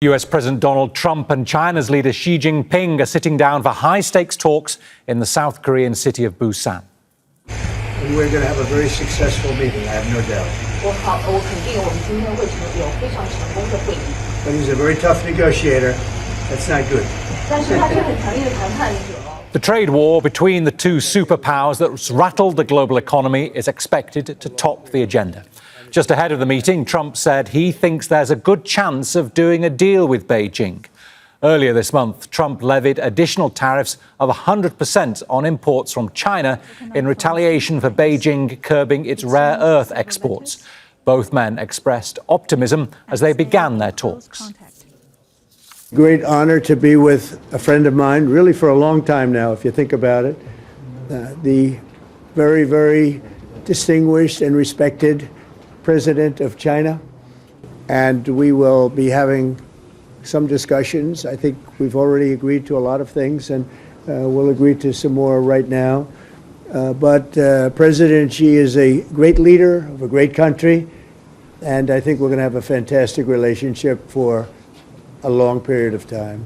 US President Donald Trump and China's leader Xi Jinping are sitting down for high-stakes talks in the South Korean city of Busan. And we're going to have a very successful meeting, I have no doubt. But he's a very tough negotiator. That's not good. The trade war between the two superpowers that's rattled the global economy is expected to top the agenda. Just ahead of the meeting, Trump said he thinks there's a good chance of doing a deal with Beijing. Earlier this month, Trump levied additional tariffs of 100% on imports from China in retaliation for Beijing curbing its rare earth exports. Both men expressed optimism as they began their talks. Great honor to be with a friend of mine, really for a long time now, if you think about it. The very, very distinguished and respected President of China. And we will be having some discussions. I think we've already agreed to a lot of things, and we'll agree to some more right now. But President Xi is a great leader of a great country, and I think we're going to have a fantastic relationship for a long period of time.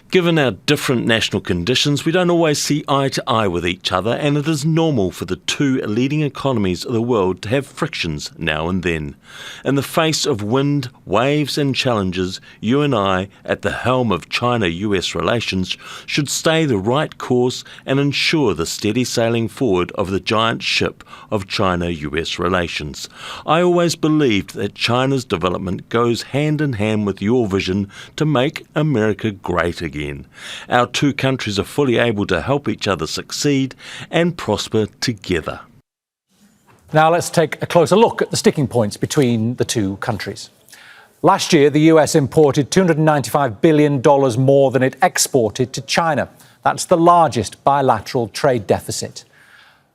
Given our different national conditions, we don't always see eye to eye with each other, and it is normal for the two leading economies of the world to have frictions now and then. In the face of wind, waves and challenges, you and I, at the helm of China-US relations, should stay the right course and ensure the steady sailing forward of the giant ship of China-US relations. I always believed that China's development goes hand in hand with your vision to make America great again. Our two countries are fully able to help each other succeed and prosper together. Now let's take a closer look at the sticking points between the two countries. Last year, the US imported $295 billion more than it exported to China. That's the largest bilateral trade deficit.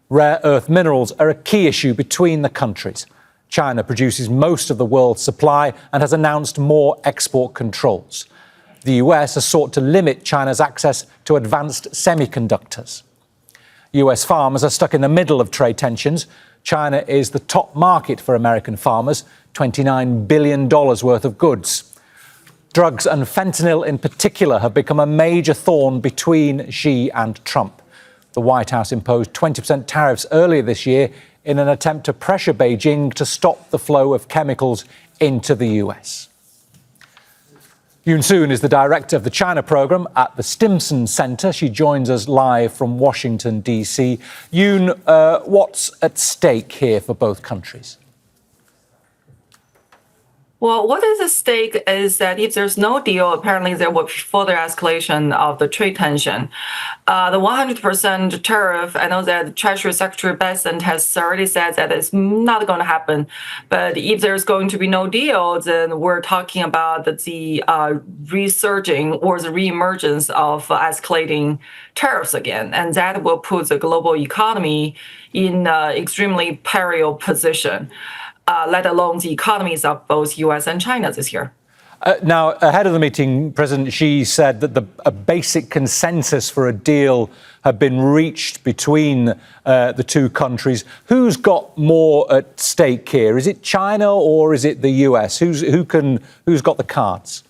Rare earth minerals are a key issue between the countries. China produces most of the world's supply and has announced more export controls. The US has sought to limit China's access to advanced semiconductors. US farmers are stuck in the middle of trade tensions. China is the top market for American farmers, $29 billion worth of goods. Drugs and fentanyl in particular have become a major thorn between Xi and Trump. The White House imposed 20% tariffs earlier this year in an attempt to pressure Beijing to stop the flow of chemicals into the US. Yoon Soon is the director of the China program at the Stimson Center. She joins us live from Washington, D.C. Yoon, what's at stake here for both countries? Well, what is at stake is that if there's no deal, apparently there will be further escalation of the trade tension. The 100% tariff, I know that Treasury Secretary Bessent has already said that it's not going to happen. But if there's going to be no deal, then we're talking about the resurging or the reemergence of escalating tariffs again. And that will put the global economy in an extremely perilous position. Let alone the economies of both US and China this year. Now, ahead of the meeting, President Xi said that a basic consensus for a deal had been reached between the two countries. Who's got more at stake here? Is it China or is it the US? Who's got the cards?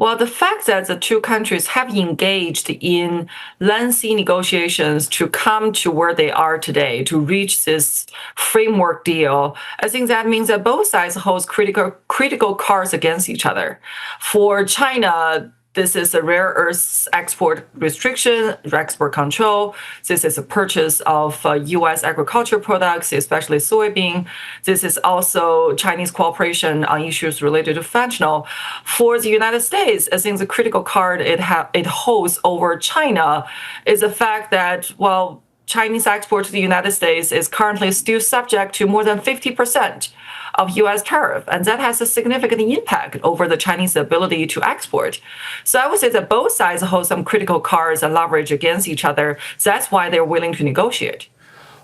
Well, the fact that the two countries have engaged in lengthy negotiations to come to where they are today, to reach this framework deal, I think that means that both sides hold critical cards against each other. For China, this is a rare earths export restriction, export control. This is a purchase of U.S. agriculture products, especially soybean. This is also Chinese cooperation on issues related to fentanyl. For the United States, I think the critical card it holds over China is the fact that, well, Chinese export to the United States is currently still subject to more than 50% of U.S. tariff, and that has a significant impact over the Chinese ability to export. So I would say that both sides hold some critical cards and leverage against each other. So that's why they're willing to negotiate.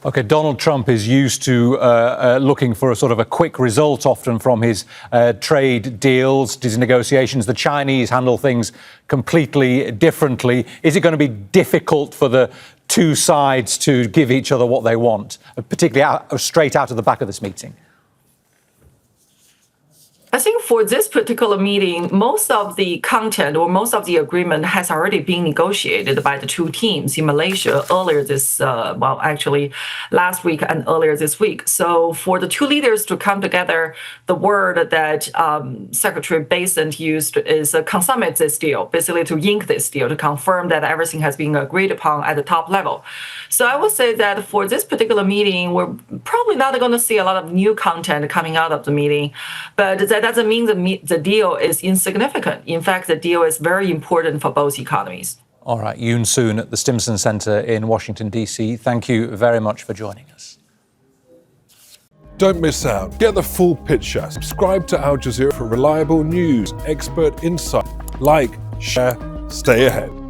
OK, Donald Trump is used to looking for a sort of a quick result often from his trade deals, his negotiations. The Chinese handle things completely differently. Is it going to be difficult for the two sides to give each other what they want, particularly straight out of the back of this meeting? I think for this particular meeting, most of the content or most of the agreement has already been negotiated by the two teams in Malaysia earlier this, actually last week and earlier this week. So for the two leaders to come together, the word that Secretary Besant used is consummate this deal, basically to ink this deal, to confirm that everything has been agreed upon at the top level. So I would say that for this particular meeting, we're probably not going to see a lot of new content coming out of the meeting, but that doesn't mean the deal is insignificant. In fact, the deal is very important for both economies. All right, Yoon Soon at the Stimson Center in Washington, D.C. Thank you very much for joining us. Don't miss out. Get the full picture. Subscribe to Al Jazeera for reliable news, expert insight. Like, share, stay ahead.